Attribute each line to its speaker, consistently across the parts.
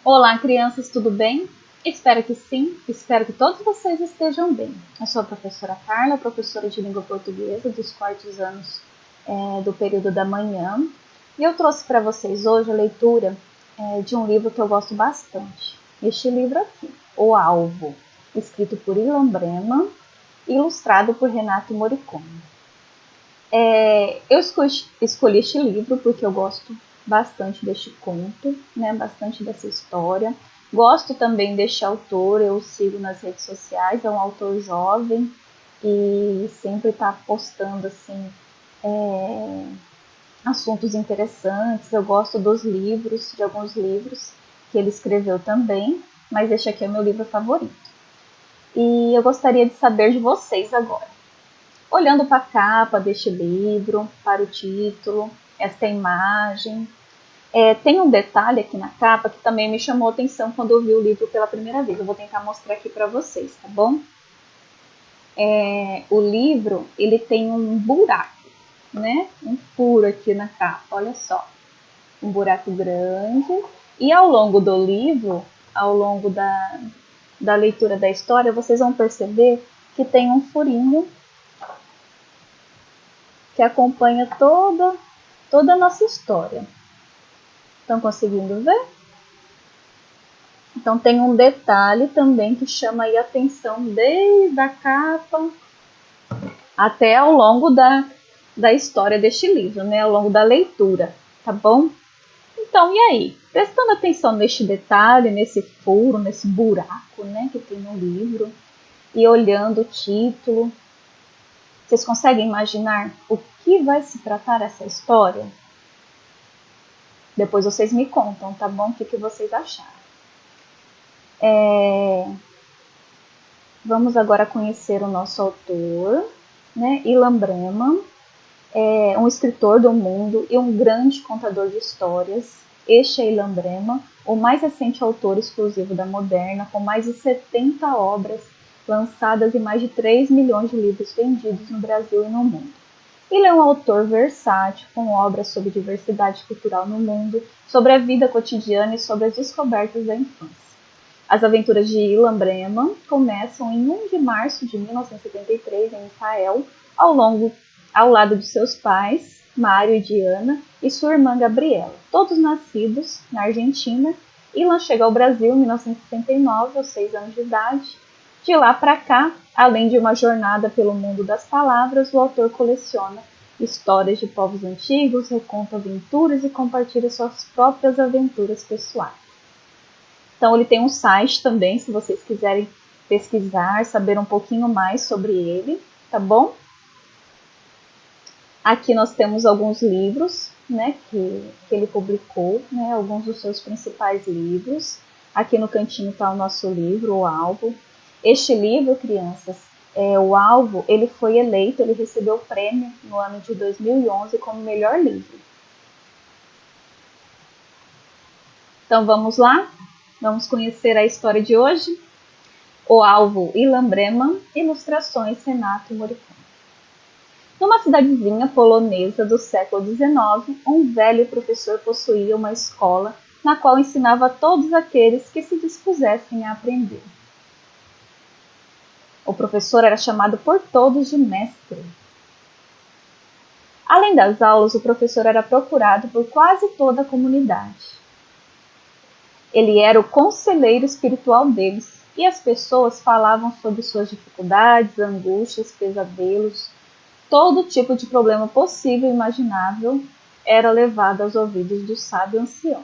Speaker 1: Olá, crianças, tudo bem? Espero que sim, espero que todos vocês estejam bem. Eu sou a professora Carla, professora de língua portuguesa dos quartos anos do período da manhã. E eu trouxe para vocês hoje a leitura de um livro que eu gosto bastante. Este livro aqui, O Alvo, escrito por Ilan Breman, ilustrado por Renato Morricone. Eu escolhi este livro porque eu gosto bastante deste conto, né, bastante dessa história. Gosto também deste autor, eu o sigo nas redes sociais, é um autor jovem e sempre está postando assim, assuntos interessantes. Eu gosto dos livros, de alguns livros que ele escreveu também, mas este aqui é o meu livro favorito. E eu gostaria de saber de vocês agora. Olhando para a capa deste livro, para o título, esta imagem, tem um detalhe aqui na capa que também me chamou a atenção quando eu vi o livro pela primeira vez. Eu vou tentar mostrar aqui para vocês, tá bom? O livro, ele tem um buraco, né? Um furo aqui na capa, olha só. Um buraco grande. E ao longo do livro, ao longo da leitura da história, vocês vão perceber que tem um furinho que acompanha toda a nossa história. Estão conseguindo ver? Então tem um detalhe também que chama aí a atenção desde a capa até ao longo da história deste livro, né? Ao longo da leitura, tá bom? Então, e aí? Prestando atenção neste detalhe, nesse furo, nesse buraco, né, que tem no livro, e olhando o título, vocês conseguem imaginar o que vai se tratar essa história? Depois vocês me contam, tá bom? O que vocês acharam. Vamos agora conhecer o nosso autor, né? Ilan Breman, é um escritor do mundo e um grande contador de histórias. Este é Ilan Breman, o mais recente autor exclusivo da Moderna, com mais de 70 obras lançadas e mais de 3 milhões de livros vendidos no Brasil e no mundo. Ele é um autor versátil, com obras sobre diversidade cultural no mundo, sobre a vida cotidiana e sobre as descobertas da infância. As aventuras de Ilan Breman começam em 1 de março de 1973 em Israel, ao lado de seus pais, Mário e Diana, e sua irmã Gabriela, todos nascidos na Argentina. Ilan chega ao Brasil em 1969, aos 6 anos de idade. De lá para cá, além de uma jornada pelo mundo das palavras, o autor coleciona histórias de povos antigos, reconta aventuras e compartilha suas próprias aventuras pessoais. Então, ele tem um site também, se vocês quiserem pesquisar, saber um pouquinho mais sobre ele, tá bom? Aqui nós temos alguns livros, né, que ele publicou, né, alguns dos seus principais livros. Aqui no cantinho está o nosso livro, O Alvo. Este livro, crianças, O Alvo, ele foi eleito, ele recebeu o prêmio no ano de 2011 como melhor livro. Então, vamos lá? Vamos conhecer a história de hoje? O Alvo, Ilan Breman, ilustrações Renato Morricone. Numa cidadezinha polonesa do século XIX, um velho professor possuía uma escola na qual ensinava a todos aqueles que se dispusessem a aprender. O professor era chamado por todos de mestre. Além das aulas, o professor era procurado por quase toda a comunidade. Ele era o conselheiro espiritual deles, e as pessoas falavam sobre suas dificuldades, angústias, pesadelos. Todo tipo de problema possível e imaginável era levado aos ouvidos do sábio ancião.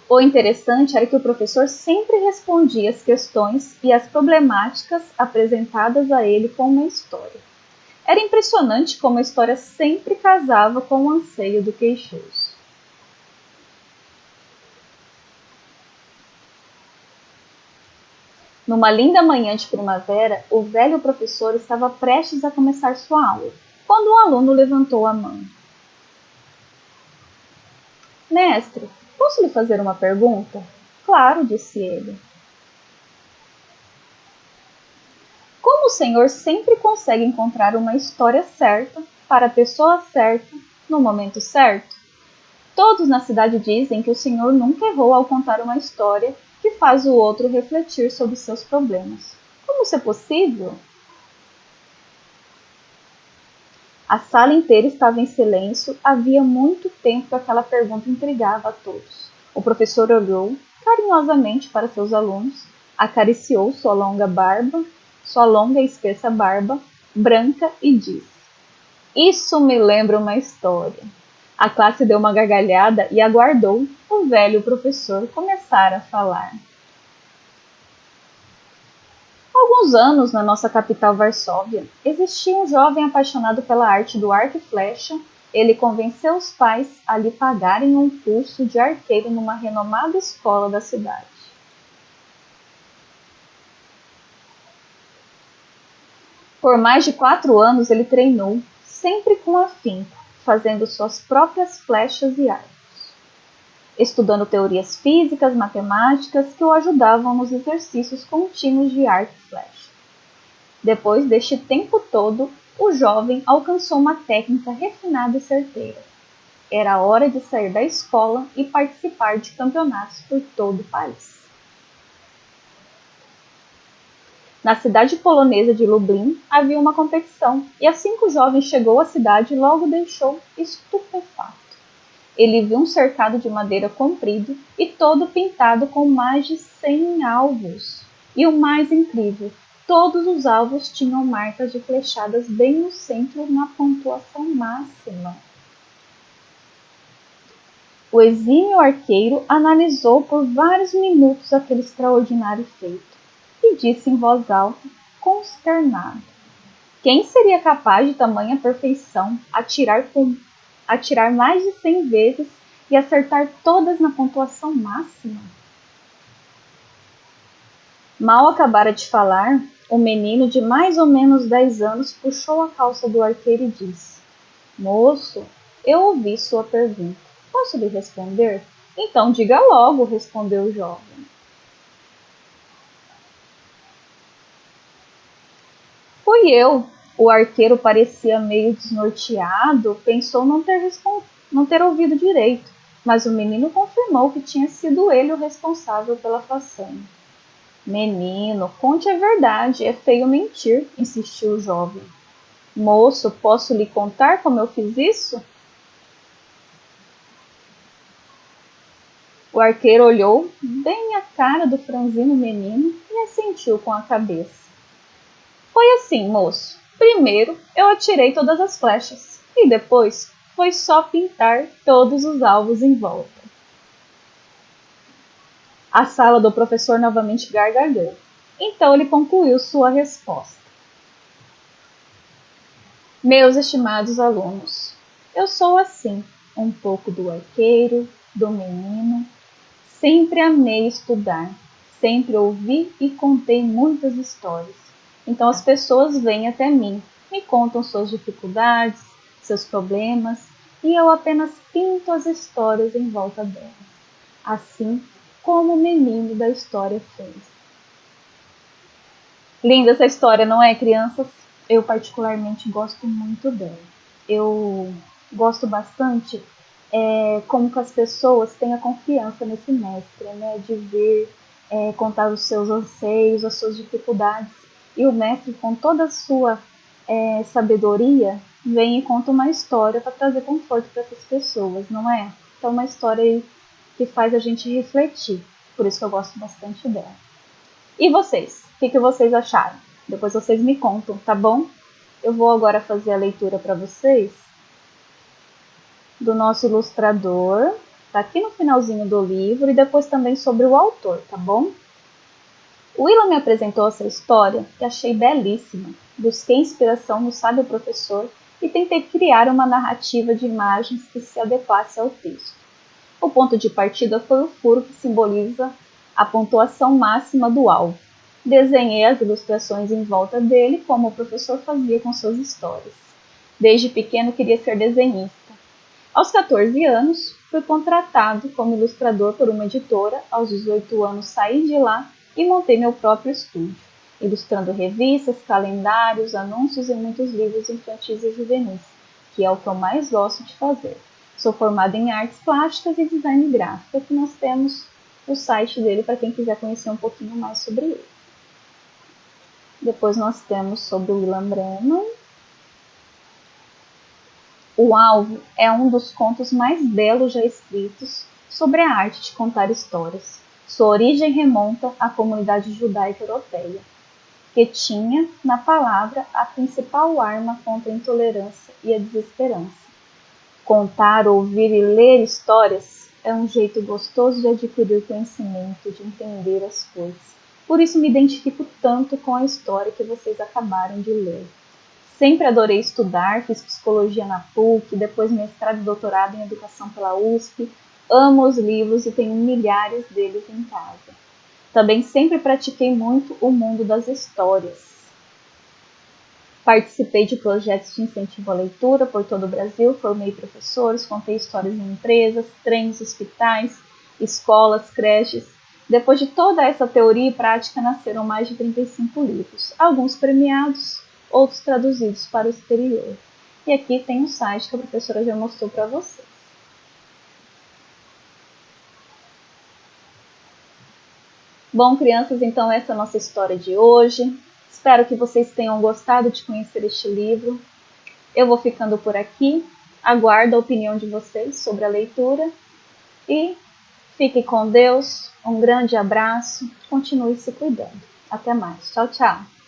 Speaker 1: O interessante era que o professor sempre respondia às questões e às problemáticas apresentadas a ele com uma história. Era impressionante como a história sempre casava com o anseio do queixoso. Numa linda manhã de primavera, o velho professor estava prestes a começar sua aula, quando um aluno levantou a mão. Mestre, posso lhe fazer uma pergunta? Claro, disse ele. Como Senhor sempre consegue encontrar uma história certa para a pessoa certa no momento certo. Todos na cidade dizem que o Senhor nunca errou ao contar uma história que faz o outro refletir sobre seus problemas. Como isso é possível? A sala inteira estava em silêncio. Havia muito tempo que aquela pergunta intrigava a todos. O professor olhou carinhosamente para seus alunos, acariciou sua longa e espessa barba branca e disse: "Isso me lembra uma história." A classe deu uma gargalhada e aguardou o velho professor começar a falar. Há alguns anos, na nossa capital Varsóvia, existia um jovem apaixonado pela arte do arco e flecha. Ele convenceu os pais a lhe pagarem um curso de arqueiro numa renomada escola da cidade. Por mais de 4 anos ele treinou, sempre com afinco, fazendo suas próprias flechas e arcos, estudando teorias físicas, matemáticas que o ajudavam nos exercícios contínuos de arco e flecha. Depois deste tempo todo, o jovem alcançou uma técnica refinada e certeira. Era hora de sair da escola e participar de campeonatos por todo o país. Na cidade polonesa de Lublin havia uma competição, e assim que o jovem chegou à cidade, logo deixou estupefato. Ele viu um cercado de madeira comprido e todo pintado com mais de 100 alvos. E o mais incrível, todos os alvos tinham marcas de flechadas bem no centro, na pontuação máxima. O exímio arqueiro analisou por vários minutos aquele extraordinário feito e disse em voz alta, consternado: "Quem seria capaz de tamanha perfeição, atirar mais de 100 vezes e acertar todas na pontuação máxima?" Mal acabara de falar, o menino de mais ou menos 10 anos puxou a calça do arqueiro e disse: "Moço, eu ouvi sua pergunta. Posso lhe responder?" "Então diga logo", respondeu o jovem. "Fui eu." O arqueiro parecia meio desnorteado, pensou não ter ouvido direito, mas o menino confirmou que tinha sido ele o responsável pela façanha. "Menino, conte a verdade, é feio mentir", insistiu o jovem. "Moço, posso lhe contar como eu fiz isso?" O arqueiro olhou bem a cara do franzino menino e assentiu com a cabeça. "Foi assim, moço. Primeiro eu atirei todas as flechas e depois foi só pintar todos os alvos em volta." A sala do professor novamente gargalhou. Então ele concluiu sua resposta. "Meus estimados alunos, eu sou assim, um pouco do arqueiro, do menino. Sempre amei estudar, sempre ouvi e contei muitas histórias. Então as pessoas vêm até mim, me contam suas dificuldades, seus problemas, e eu apenas pinto as histórias em volta delas, assim como o menino da história fez." Linda essa história, não é, crianças? Eu particularmente gosto muito dela. Eu gosto bastante como que as pessoas têm a confiança nesse mestre, né? De ver, contar os seus anseios, as suas dificuldades. E o mestre, com toda a sua sabedoria, vem e conta uma história para trazer conforto para essas pessoas, não é? Então, uma história aí que faz a gente refletir. Por isso que eu gosto bastante dela. E vocês? O que vocês acharam? Depois vocês me contam, tá bom? Eu vou agora fazer a leitura para vocês do nosso ilustrador. Tá aqui no finalzinho do livro e depois também sobre o autor, tá bom? O Willa me apresentou essa história que achei belíssima. Busquei inspiração no sábio professor e tentei criar uma narrativa de imagens que se adequasse ao texto. O ponto de partida foi o furo que simboliza a pontuação máxima do alvo. Desenhei as ilustrações em volta dele, como o professor fazia com suas histórias. Desde pequeno queria ser desenhista. Aos 14 anos, fui contratado como ilustrador por uma editora. Aos 18 anos, saí de lá e montei meu próprio estúdio. ilustrando revistas, calendários, anúncios e muitos livros infantis e juvenis, que é o que eu mais gosto de fazer. Sou formada em artes plásticas e design gráfico, aqui nós temos o site dele para quem quiser conhecer um pouquinho mais sobre ele. Depois nós temos sobre o Ilan Breman. O Alvo é um dos contos mais belos já escritos sobre a arte de contar histórias. Sua origem remonta à comunidade judaica europeia, que tinha, na palavra, a principal arma contra a intolerância e a desesperança. Contar, ouvir e ler histórias é um jeito gostoso de adquirir conhecimento, de entender as coisas. Por isso me identifico tanto com a história que vocês acabaram de ler. Sempre adorei estudar, fiz psicologia na PUC, depois mestrado e doutorado em educação pela USP. Amo os livros e tenho milhares deles em casa. Também sempre pratiquei muito o mundo das histórias. Participei de projetos de incentivo à leitura por todo o Brasil, formei professores, contei histórias em empresas, trens, hospitais, escolas, creches. Depois de toda essa teoria e prática, nasceram mais de 35 livros, alguns premiados, outros traduzidos para o exterior. E aqui tem um site que a professora já mostrou para vocês. Bom, crianças, então essa é a nossa história de hoje. Espero que vocês tenham gostado de conhecer este livro. Eu vou ficando por aqui. Aguardo a opinião de vocês sobre a leitura. E fique com Deus. Um grande abraço. Continue se cuidando. Até mais. Tchau, tchau.